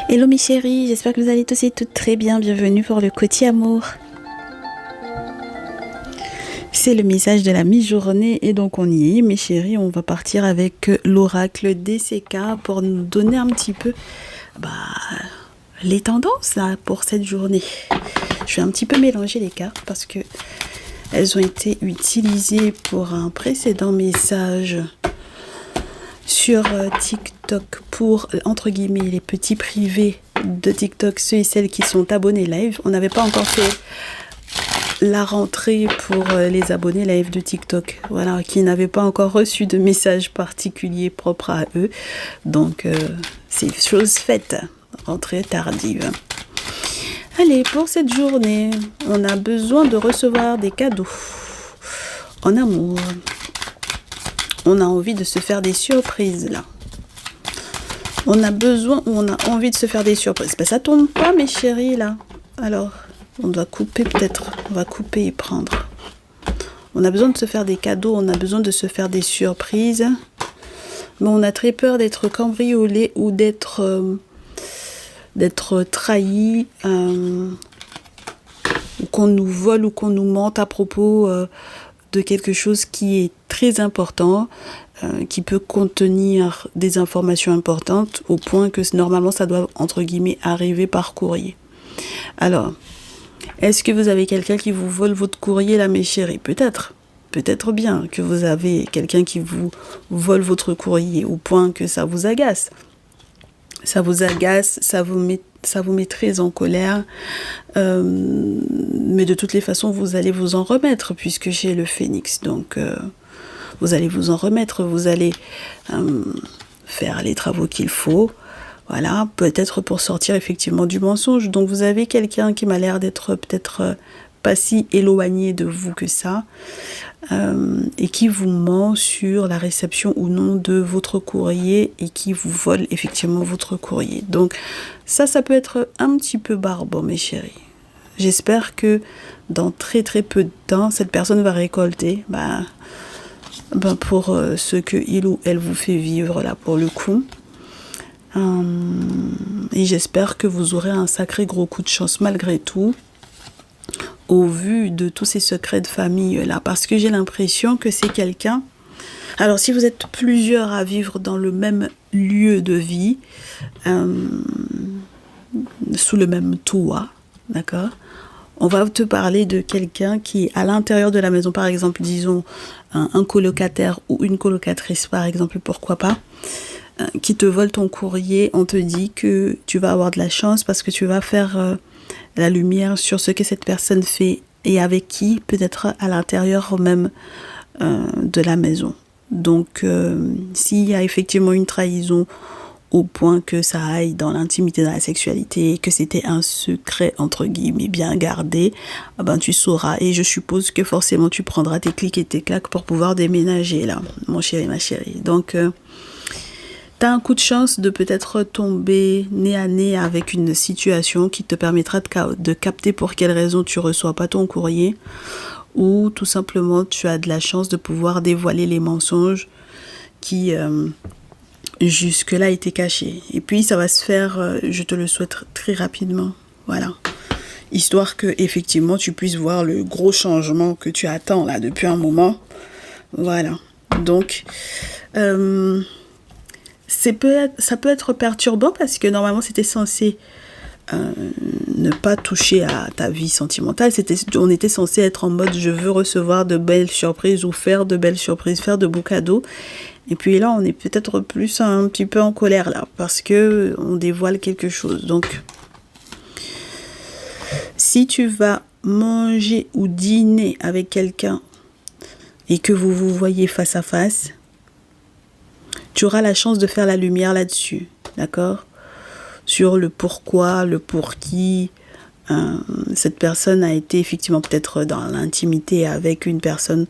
Hello mes chéris, j'espère que vous allez tous et toutes très bien. Bienvenue pour le Côté Amour. C'est le message de la mi-journée et donc on y est mes chéris. On va partir avec l'oracle DCK pour nous donner un petit peu les tendances là pour cette journée. Je vais un petit peu mélanger les cartes parce que elles ont été utilisées pour un précédent message sur TikTok pour, entre guillemets, les petits privés de TikTok, ceux et celles qui sont abonnés live. On n'avait pas encore fait la rentrée pour les abonnés live de TikTok, voilà, qui n'avaient pas encore reçu de message particulier propre à eux. Donc, c'est chose faite, rentrée tardive. Allez, pour cette journée, on a besoin de recevoir des cadeaux en amour. On a envie de se faire des surprises là. On a envie de se faire des surprises. Ben, ça tombe pas mes chéris là. Alors, on doit couper peut-être. On va couper et prendre. On a besoin de se faire des cadeaux. On a besoin de se faire des surprises. Mais on a très peur d'être cambriolé ou d'être trahi. Ou qu'on nous vole ou qu'on nous mente à propos de quelque chose qui est très important, qui peut contenir des informations importantes au point que normalement ça doit entre guillemets arriver par courrier. Alors, est-ce que vous avez quelqu'un qui vous vole votre courrier là mes chéris? Peut-être bien que vous avez quelqu'un qui vous vole votre courrier au point que ça vous agace. Ça vous met très en colère, mais de toutes les façons, vous allez vous en remettre, puisque j'ai le phénix, donc vous allez vous en remettre, vous allez faire les travaux qu'il faut, voilà, peut-être pour sortir effectivement du mensonge. Donc vous avez quelqu'un qui m'a l'air d'être peut-être pas si éloigné de vous que ça, et qui vous ment sur la réception ou non de votre courrier et qui vous vole effectivement votre courrier. Donc ça peut être un petit peu barbant mes chéris. J'espère que dans très très peu de temps, cette personne va récolter pour ce que il ou elle vous fait vivre là pour le coup. Et j'espère que vous aurez un sacré gros coup de chance malgré tout, au vu de tous ces secrets de famille là, parce que j'ai l'impression que c'est quelqu'un. Alors si vous êtes plusieurs à vivre dans le même lieu de vie, sous le même toit, d'accord, on va te parler de quelqu'un qui est à l'intérieur de la maison, par exemple, disons un colocataire ou une colocatrice par exemple, pourquoi pas, qui te vole ton courrier. On te dit que tu vas avoir de la chance parce que tu vas faire la lumière sur ce que cette personne fait et avec qui, peut-être à l'intérieur même de la maison. Donc, s'il y a effectivement une trahison au point que ça aille dans l'intimité, dans la sexualité, que c'était un secret, entre guillemets, bien gardé, tu sauras. Et je suppose que forcément, tu prendras tes clics et tes claques pour pouvoir déménager, là, mon chéri, ma chérie. Donc, tu as un coup de chance de peut-être tomber nez à nez avec une situation qui te permettra de capter pour quelle raison tu reçois pas ton courrier, ou tout simplement tu as de la chance de pouvoir dévoiler les mensonges qui jusque-là étaient cachés. Et puis ça va se faire, je te le souhaite très rapidement, voilà. Histoire que effectivement tu puisses voir le gros changement que tu attends là depuis un moment. Voilà. Donc ça peut être perturbant parce que normalement c'était censé ne pas toucher à ta vie sentimentale. On était censé être en mode je veux recevoir de belles surprises ou faire de belles surprises, faire de beaux cadeaux. Et puis là on est peut-être plus un petit peu en colère là parce que on dévoile quelque chose. Donc si tu vas manger ou dîner avec quelqu'un et que vous vous voyez face à face, tu auras la chance de faire la lumière là-dessus, d'accord ? Sur le pourquoi, le pour qui. Cette personne a été effectivement peut-être dans l'intimité avec une personne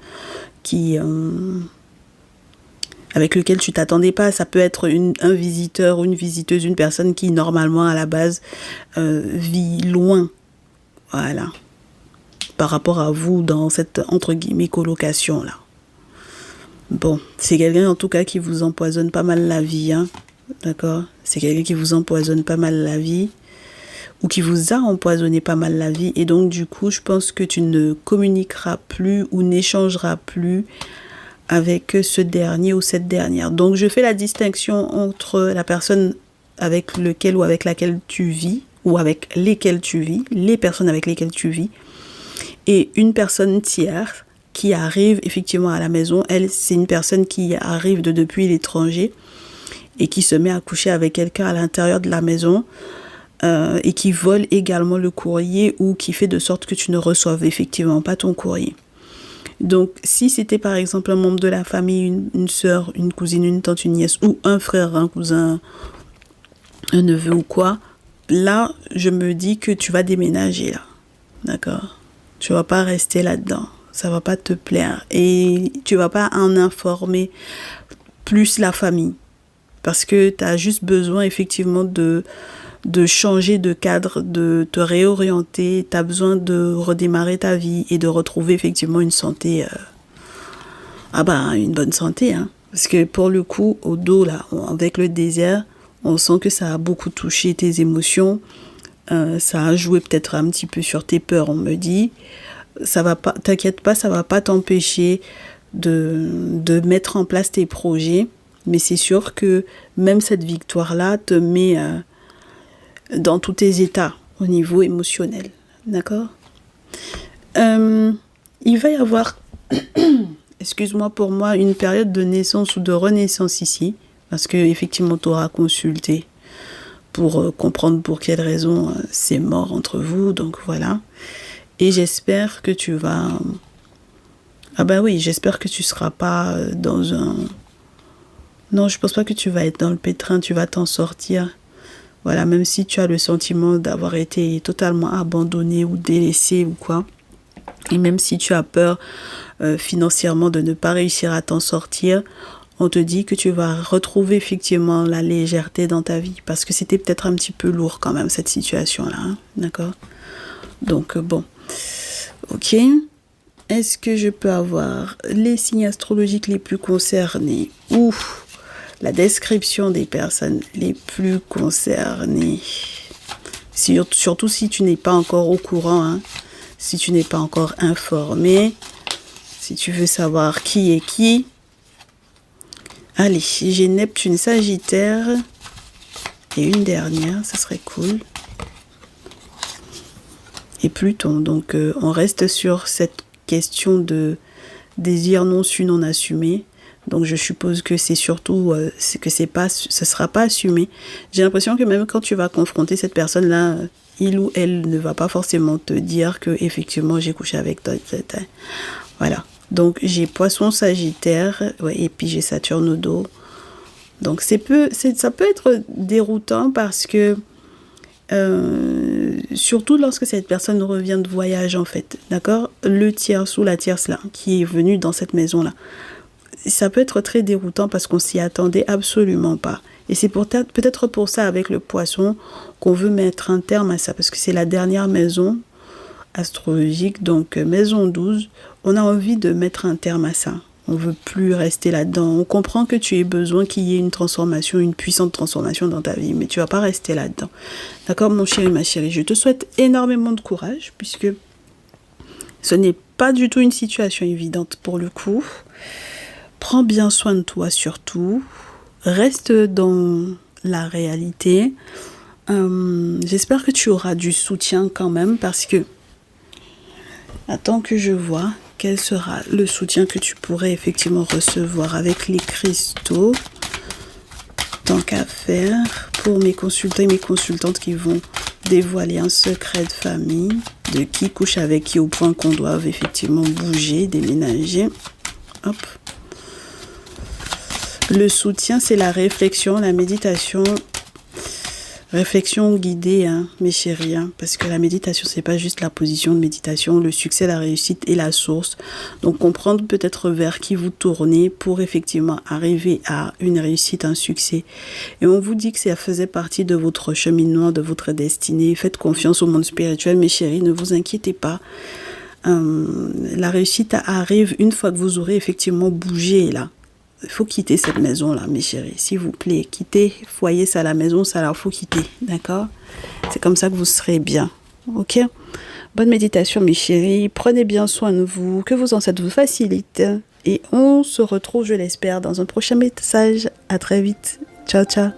avec lequel tu t'attendais pas. Ça peut être un visiteur ou une visiteuse, une personne qui normalement à la base vit loin, voilà, par rapport à vous dans cette entre guillemets colocation là. Bon, c'est quelqu'un en tout cas qui vous empoisonne pas mal la vie, hein. d'accord? C'est quelqu'un qui vous empoisonne pas mal la vie ou qui vous a empoisonné pas mal la vie. Et donc, du coup, je pense que tu ne communiqueras plus ou n'échangeras plus avec ce dernier ou cette dernière. Donc, je fais la distinction entre la personne avec lequel ou avec laquelle tu vis, ou avec lesquelles tu vis, les personnes avec lesquelles tu vis, et une personne tierce qui arrive effectivement à la maison. Elle, c'est une personne qui arrive depuis l'étranger et qui se met à coucher avec quelqu'un à l'intérieur de la maison et qui vole également le courrier ou qui fait de sorte que tu ne reçoives effectivement pas ton courrier. Donc, si c'était par exemple un membre de la famille, une sœur, une cousine, une tante, une nièce, ou un frère, un cousin, un neveu ou quoi, là, je me dis que tu vas déménager là. D'accord? Tu vas pas rester là-dedans. Ça va pas te plaire. Et tu vas pas en informer plus la famille. Parce que tu as juste besoin effectivement de changer de cadre, de te réorienter. Tu as besoin de redémarrer ta vie et de retrouver effectivement une santé. Une bonne santé. Hein. Parce que pour le coup, au dos, là, avec le désert, on sent que ça a beaucoup touché tes émotions. Ça a joué peut-être un petit peu sur tes peurs, on me dit. Ça va pas, t'inquiète pas, ça va pas t'empêcher de mettre en place tes projets. Mais c'est sûr que même cette victoire-là te met dans tous tes états au niveau émotionnel. D'accord? Il va y avoir, excuse-moi pour moi, une période de naissance ou de renaissance ici. Parce que effectivement, tu auras consulté pour comprendre pour quelles raisons c'est mort entre vous. Donc voilà. Et j'espère que tu vas... j'espère que tu seras pas dans un... Non, je pense pas que tu vas être dans le pétrin, tu vas t'en sortir. Voilà, même si tu as le sentiment d'avoir été totalement abandonné ou délaissé ou quoi. Et même si tu as peur financièrement de ne pas réussir à t'en sortir, on te dit que tu vas retrouver effectivement la légèreté dans ta vie. Parce que c'était peut-être un petit peu lourd quand même, cette situation-là. Hein, d'accord? Donc, bon. Ok. Est-ce que je peux avoir les signes astrologiques les plus concernés ou la description des personnes les plus concernées? Surtout si tu n'es pas encore au courant, hein, si tu n'es pas encore informé, si tu veux savoir qui est qui. Allez, j'ai Neptune, Sagittaire et une dernière, ça serait cool. Et Pluton, donc on reste sur cette question de désir non su, non assumé. Donc je suppose que c'est surtout que ce sera pas assumé. J'ai l'impression que même quand tu vas confronter cette personne-là, il ou elle ne va pas forcément te dire que effectivement j'ai couché avec toi. Voilà. Donc j'ai Poisson, Sagittaire, ouais, et puis j'ai Saturne au dos. Donc ça peut être déroutant parce que surtout lorsque cette personne revient de voyage en fait, d'accord, le tierce ou la tierce là qui est venue dans cette maison là, ça peut être très déroutant parce qu'on s'y attendait absolument pas. Et c'est peut-être pour ça avec le Poisson qu'on veut mettre un terme à ça, parce que c'est la dernière maison astrologique, donc maison 12, on a envie de mettre un terme à ça. On ne veut plus rester là-dedans. On comprend que tu aies besoin qu'il y ait une transformation, une puissante transformation dans ta vie, mais tu ne vas pas rester là-dedans. D'accord, mon chéri, ma chérie, je te souhaite énormément de courage, puisque ce n'est pas du tout une situation évidente pour le coup. Prends bien soin de toi surtout. Reste dans la réalité. J'espère que tu auras du soutien quand même, parce que attends que je vois quel sera le soutien que tu pourrais effectivement recevoir avec les cristaux. Tant qu'à faire, pour mes consultants et mes consultantes qui vont dévoiler un secret de famille, de qui couche avec qui au point qu'on doit effectivement bouger, déménager. Hop. Le soutien, c'est la réflexion, la méditation. Réflexion guidée, hein, mes chéris, hein, parce que la méditation, c'est pas juste la position de méditation. Le succès, la réussite est la source. Donc, comprendre peut-être vers qui vous tournez pour effectivement arriver à une réussite, un succès. Et on vous dit que ça faisait partie de votre cheminement, de votre destinée. Faites confiance au monde spirituel, mes chéris, ne vous inquiétez pas. La réussite arrive une fois que vous aurez effectivement bougé, là. il faut quitter cette maison-là, mes chéris, s'il vous plaît. Quitter, foyer, ça, la maison, ça, alors, faut quitter, d'accord? C'est comme ça que vous serez bien, ok? Bonne méditation, mes chéris. Prenez bien soin de vous, que vos ancêtres vous facilitent. Et on se retrouve, je l'espère, dans un prochain message. À très vite. Ciao, ciao.